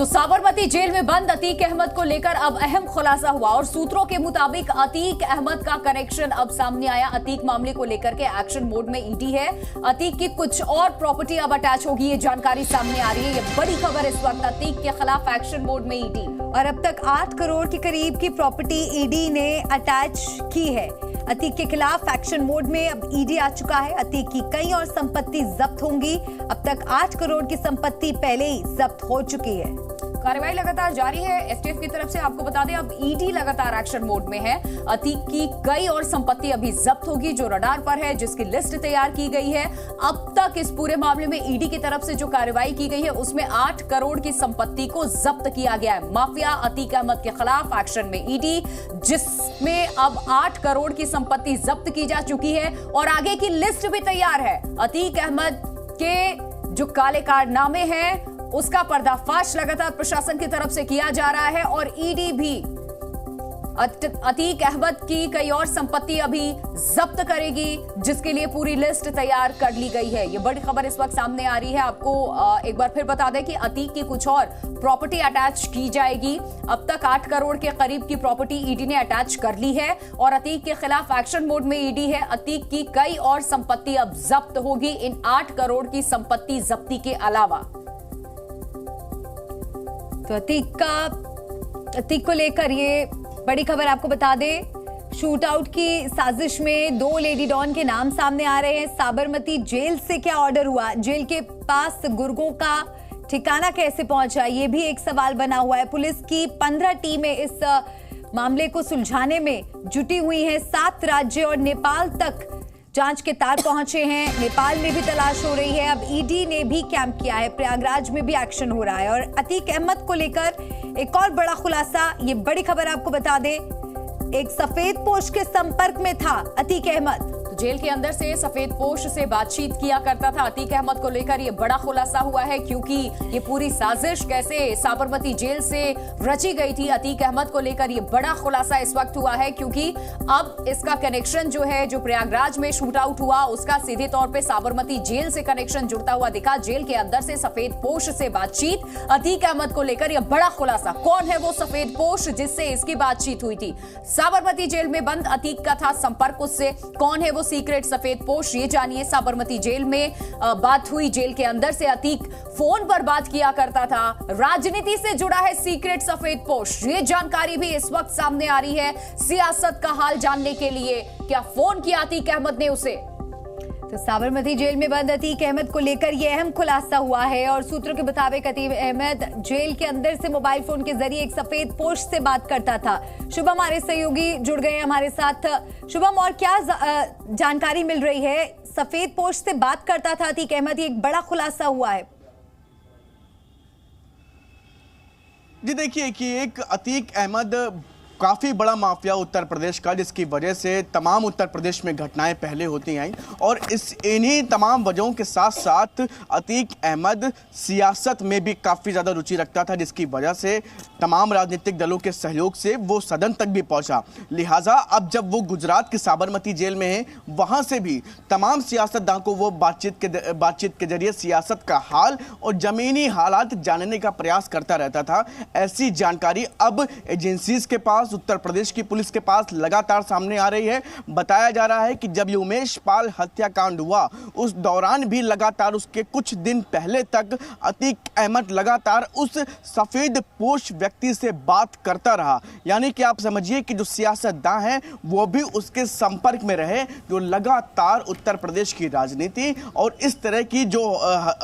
तो साबरमती जेल में बंद अतीक अहमद को लेकर अब अहम खुलासा हुआ और सूत्रों के मुताबिक अतीक अहमद का कनेक्शन अब सामने आया। अतीक मामले को लेकर के एक्शन मोड में ईडी है। अतीक की कुछ और प्रॉपर्टी अब अटैच होगी, ये जानकारी सामने आ रही है। ये बड़ी खबर इस वक्त, अतीक के खिलाफ एक्शन मोड में ईडी। और अब तक 8 करोड़ के करीब की प्रॉपर्टी ईडी ने अटैच की है। अतीक के खिलाफ एक्शन मोड में अब ईडी आ चुका है। अतीक की कई और संपत्ति जब्त होंगी। अब तक 8 करोड़ की संपत्ति पहले ही जब्त हो चुकी है। कार्रवाई लगातार जारी है एसटीएफ की तरफ से। आपको बता दें, अब ईडी लगातार एक्शन मोड में है। अतीक की कई और संपत्ति अभी जब्त होगी जो रडार पर है, जिसकी लिस्ट तैयार की गई है। अब तक इस पूरे मामले में ईडी की तरफ से जो कार्रवाई की गई है उसमें 8 करोड़ की संपत्ति को जब्त किया गया है। माफिया अतीक अहमद के खिलाफ एक्शन में ईडी, जिसमें अब 8 करोड़ की संपत्ति जब्त की जा चुकी है और आगे की लिस्ट भी तैयार है। अतीक अहमद के जो काले कारनामे हैं उसका पर्दाफाश लगातार प्रशासन की तरफ से किया जा रहा है और ईडी भी अतीक अहमद की कई और संपत्ति अभी जब्त करेगी, जिसके लिए पूरी लिस्ट तैयार कर ली गई है। ये बड़ी खबर इस वक्त सामने आ रही है। आपको एक बार फिर बता दें कि अतीक की कुछ और प्रॉपर्टी अटैच की जाएगी। अब तक 8 करोड़ के करीब की प्रॉपर्टी ईडी ने अटैच कर ली है और अतीक के खिलाफ एक्शन मोड में ईडी है। अतीक की कई और संपत्ति अब जब्त होगी इन 8 करोड़ की संपत्ति जब्ती के अलावा। तो अतीक को लेकर ये बड़ी खबर आपको बता दें। शूट आउट की साजिश में 2 लेडी डॉन के नाम सामने आ रहे हैं। साबरमती जेल से क्या ऑर्डर हुआ, जेल के पास गुर्गों का ठिकाना कैसे पहुंचा, ये भी एक सवाल बना हुआ है। पुलिस की 15 टीमें इस मामले को सुलझाने में जुटी हुई हैं। 7 राज्य और नेपाल तक जांच के तार पहुंचे हैं। नेपाल में भी तलाश हो रही है। अब ईडी ने भी कैंप किया है, प्रयागराज में भी एक्शन हो रहा है। और अतीक अहमद को लेकर एक और बड़ा खुलासा, ये बड़ी खबर आपको बता दें। एक सफेद पोश के संपर्क में था अतीक अहमद। तो जेल के अंदर से सफेद पोश से बातचीत किया करता था अतीक अहमद को लेकर। ये बड़ा खुलासा हुआ है क्योंकि ये पूरी साजिश कैसे साबरमती जेल से रची गई थी अतीक अहमद को लेकर, ये बड़ा खुलासा इस वक्त हुआ है क्योंकि अब इसका कनेक्शन जो है, जो प्रयागराज में शूट आउट हुआ उसका सीधे तौर पे साबरमती जेल से कनेक्शन जुड़ता हुआ दिखा। जेल के अंदर से सफेद पोश से बातचीत अतीक अहमद को लेकर, यह बड़ा खुलासा। कौन है वो सफेद पोश जिससे इसकी बातचीत हुई थी? साबरमती जेल में बंद अतीक का था संपर्क उससे। कौन है वो सीक्रेट सफेद पोश, ये जानिए। साबरमती जेल में बात हुई, जेल के अंदर से अतीक फोन पर बात किया करता था। राजनीति से जुड़ा है सीक्रेट सफेद पोश, ये जानकारी भी इस वक्त सामने आ रही है। सियासत का हाल जानने के लिए क्या फोन किया अतीक अहमद ने उसे? तो साबरमती जेल में बंद अतीक अहमद को लेकर यह अहम खुलासा हुआ है और सूत्रों के मुताबिक अतीक अहमद जेल के अंदर से मोबाइल फोन के जरिए एक सफेद पोश से बात करता था। शुभम हमारे सहयोगी जुड़ गए हमारे साथ। शुभम, और क्या जानकारी मिल रही है? सफेद पोश से बात करता था अतीक अहमद, ये एक बड़ा खुलासा हुआ है। जी देखिए कि एक अतीक अहमद काफ़ी बड़ा माफिया उत्तर प्रदेश का, जिसकी वजह से तमाम उत्तर प्रदेश में घटनाएं पहले होती आई और इन्हीं तमाम वजहों के साथ साथ अतीक अहमद सियासत में भी काफ़ी ज़्यादा रुचि रखता था, जिसकी वजह से तमाम राजनीतिक दलों के सहयोग से वो सदन तक भी पहुंचा। लिहाजा अब जब वो गुजरात की साबरमती जेल में है, वहाँ से भी तमाम सियासतदान को वो बातचीत के जरिए सियासत का हाल और ज़मीनी हालात जानने का प्रयास करता रहता था। ऐसी जानकारी अब एजेंसीज के पास, उत्तर प्रदेश की पुलिस के पास लगातार सामने आ रही है। बताया जा रहा है कि जब ये उमेश पाल हत्याकांड हुआ उस दौरान भी लगातार उसके कुछ दिन पहले तक अतीक अहमद लगातार उस सफेद पोश व्यक्ति से बात करता रहा। यानी कि आप समझिए कि जो सियासतदान हैं वो भी उसके संपर्क में रहे, जो लगातार उत्तर प्रदेश की राजनीति और इस तरह की जो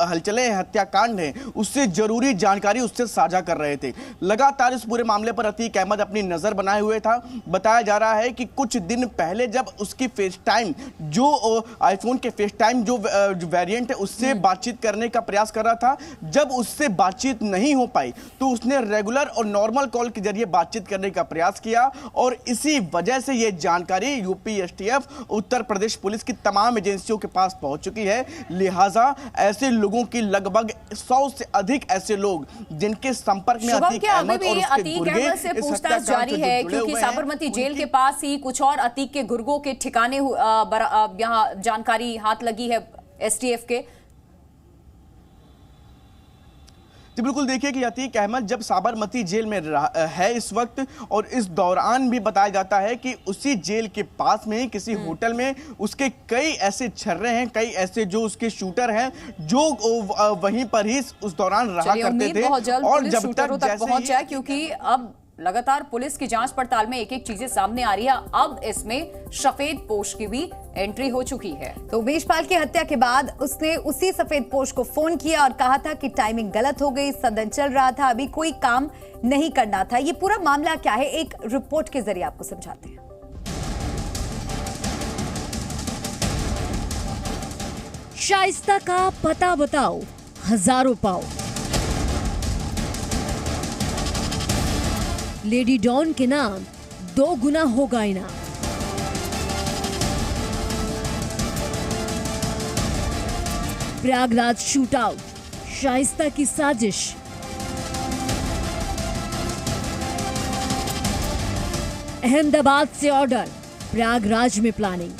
हलचलें हत्याकांड है उससे जरूरी जानकारी उससे साझा कर रहे थे। लगातार इस पूरे मामले पर अतीक अहमद अपनी नजर बनाए हुए था। बताया जा रहा है कि कुछ दिन पहले जब उसकी फेस टाइम, जो आईफोन के फेस टाइम जो वेरिएंट है उससे बातचीत करने का प्रयास कर रहा था, जब उससे बातचीत नहीं हो पाई तो उसने रेगुलर और नॉर्मल कॉल के जरिए बातचीत करने का प्रयास किया और इसी वजह से यह जानकारी UP STF, Uttar Pradesh police की तमाम एजेंसियों के पास पहुंच चुकी है। लिहाजा ऐसे लोगों की लगभग 100 से अधिक ऐसे लोग जिनके संपर्क में अतीक अहमद और उसके गुर्गे से पूछताछ जारी है क्योंकि साबरमती जेल के पास ही कुछ और अतीक के गुर्गों के ठिकाने यहाँ जानकारी हाथ लगी है एसटीएफ के। तो बिल्कुल देखिए कि अतीक अहमद जब साबरमती जेल में है इस वक्त, और इस दौरान भी बताया जाता है कि उसी जेल के पास में ही किसी होटल में उसके कई ऐसे छर्रे हैं, कई ऐसे जो उसके शूटर हैं जो वहीं पर ही उस दौरान रहा करते थे। और जब तक पहुंच जाए, क्योंकि अब लगातार पुलिस की जांच पड़ताल में एक एक चीजें सामने आ रही है, अब इसमें सफेद पोश की भी एंट्री हो चुकी है। तो उमेश पाल की हत्या के बाद उसने उसी सफेद पोश को फोन किया और कहा था कि टाइमिंग गलत हो गई, सदन चल रहा था, अभी कोई काम नहीं करना था। ये पूरा मामला क्या है, एक रिपोर्ट के जरिए आपको समझाते हैं। शाइस्ता का पता बताओ, हजारों पाओ। लेडी डॉन के नाम 2 गुना होगा इनाम। प्रयागराज शूटआउट, शाइस्ता की साजिश। अहमदाबाद से ऑर्डर, प्रयागराज में प्लानिंग।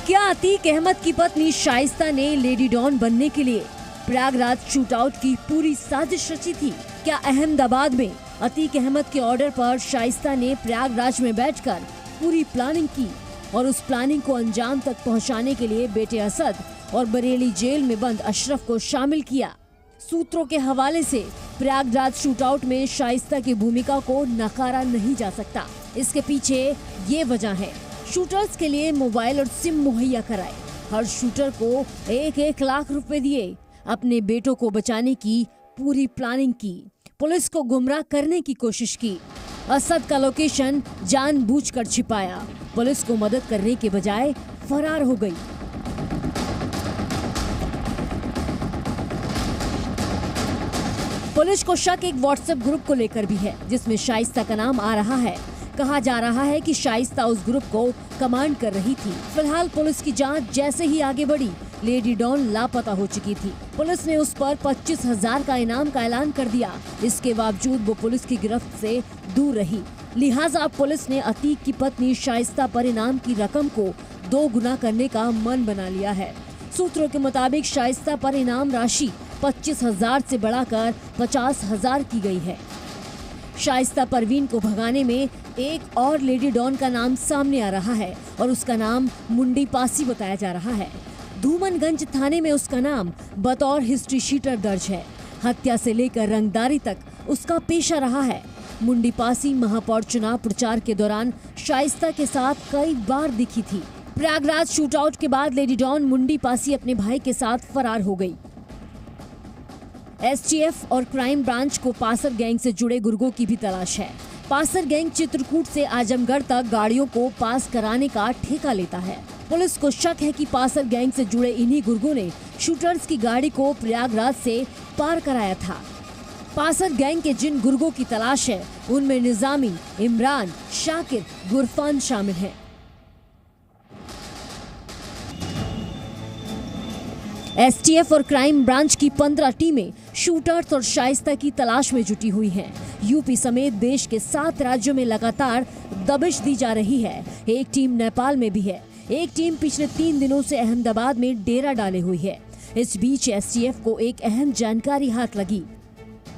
क्या अतीक अहमद की पत्नी शाइस्ता ने लेडी डॉन बनने के लिए प्रयागराज शूटआउट की पूरी साजिश रची थी? क्या अहमदाबाद में अतीक अहमद के ऑर्डर पर शाइस्ता ने प्रयागराज में बैठकर पूरी प्लानिंग की और उस प्लानिंग को अंजाम तक पहुंचाने के लिए बेटे असद और बरेली जेल में बंद अशरफ को शामिल किया? सूत्रों के हवाले से प्रयागराज शूटआउट में शाइस्ता की भूमिका को नकारा नहीं जा सकता। इसके पीछे ये वजह है, शूटर्स के लिए मोबाइल और सिम मुहैया कराए, हर शूटर को 1-1 लाख रुपए दिए, अपने बेटों को बचाने की पूरी प्लानिंग की, पुलिस को गुमराह करने की कोशिश की। असद का लोकेशन जानबूझकर छिपाया, पुलिस को मदद करने के बजाय फरार हो गई। पुलिस को शक एक व्हाट्सएप ग्रुप को लेकर भी है, जिसमें शाइस्ता का नाम आ रहा है। कहा जा रहा है कि शाइस्ता उस ग्रुप को कमांड कर रही थी। फिलहाल पुलिस की जांच जैसे ही आगे बढ़ी, लेडी डॉन लापता हो चुकी थी। पुलिस ने उस पर 25,000 का इनाम का ऐलान कर दिया। इसके बावजूद वो पुलिस की गिरफ्त से दूर रही। लिहाजा पुलिस ने अतीक की पत्नी शाइस्ता पर इनाम की रकम को 2 गुना करने का मन बना लिया है। सूत्रों के मुताबिक शाइस्ता पर इनाम राशि 25,000 से बढ़ाकर 50,000 की गई है। शाइस्ता परवीन को भगाने में एक और लेडी डॉन का नाम सामने आ रहा है और उसका नाम मुंडी पासी बताया जा रहा है। धूमनगंज थाने में उसका नाम बतौर हिस्ट्री शीटर दर्ज है। हत्या से लेकर रंगदारी तक उसका पेशा रहा है। मुंडी पासी महापौर चुनाव प्रचार के दौरान शाइस्ता के साथ कई बार दिखी थी। प्रयागराज शूटआउट के बाद लेडी डॉन मुंडी पासी अपने भाई के साथ फरार हो गई। एसटीएफ और क्राइम ब्रांच को पासर गैंग से जुड़े गुर्गों की भी तलाश है। पासर गैंग चित्रकूट से आजमगढ़ तक गाड़ियों को पास कराने का ठेका लेता है। पुलिस को शक है कि पासर गैंग से जुड़े इन्हीं गुर्गों ने शूटर्स की गाड़ी को प्रयागराज से पार कराया था। पासर गैंग के जिन गुर्गों की तलाश है, उनमें निजामी, इमरान, शाकिर, गुरफान शामिल हैं। एसटीएफ और क्राइम ब्रांच की 15 टीमें शूटर्स और शाइस्ता की तलाश में जुटी हुई हैं। यूपी समेत देश के 7 राज्यों में लगातार दबिश दी जा रही है। एक टीम नेपाल में भी है। एक टीम पिछले 3 दिनों से अहमदाबाद में डेरा डाले हुई है। इस बीच एसटीएफ को एक अहम जानकारी हाथ लगी।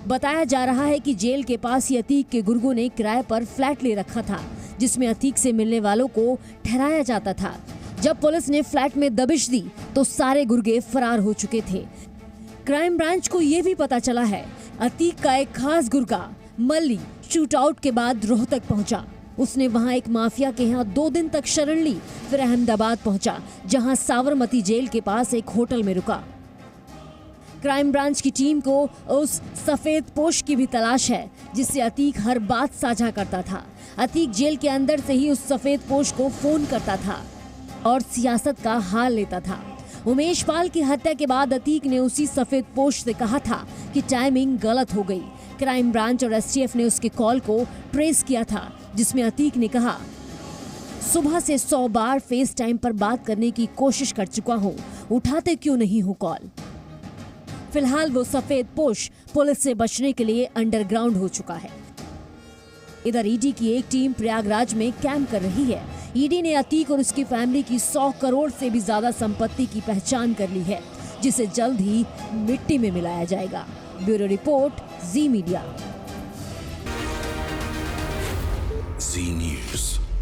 बताया जा रहा है कि जेल के पास ही अतीक के गुर्गों ने किराए पर फ्लैट ले रखा था, जिसमें अतीक से मिलने वालों को ठहराया जाता था। जब पुलिस ने फ्लैट में दबिश दी तो सारे गुर्गे फरार हो चुके थे। क्राइम ब्रांच को ये भी पता चला है, अतीक का एक खास गुर्गा मल्ली शूटआउट के बाद रोहतक पहुंचा। उसने वहां एक माफिया के यहाँ 2 दिन तक शरण ली, फिर अहमदाबाद पहुंचा, जहां साबरमती जेल के पास एक होटल में रुका। क्राइम ब्रांच की टीम को उस सफेद पोश की भी तलाश है, जिससे अतीक हर बात साझा करता था। अतीक जेल के अंदर से ही उस सफेद पोश को फोन करता था और सियासत का हाल लेता था। उमेश पाल की हत्या के बाद अतीक ने उसी सफेद पोश से कहा था कि टाइमिंग गलत हो गई। क्राइम ब्रांच और एसटीएफ ने उसके कॉल को ट्रेस किया था, जिसमें अतीक ने कहा, सुबह से 100 बार फेस टाइम पर बात करने की कोशिश कर चुका हूँ, उठाते क्यों नहीं हूँ कॉल। फिलहाल वो सफेद पोश पुलिस से बचने के लिए अंडरग्राउंड हो चुका है। इधर ईडी की एक टीम प्रयागराज में कैंप कर रही है। ईडी ने अतीक और उसकी फैमिली की 100 करोड़ से भी ज्यादा संपत्ति की पहचान कर ली है, जिसे जल्द ही मिट्टी में मिलाया जाएगा। ब्यूरो रिपोर्ट, जी मीडिया। जी न्यूज़।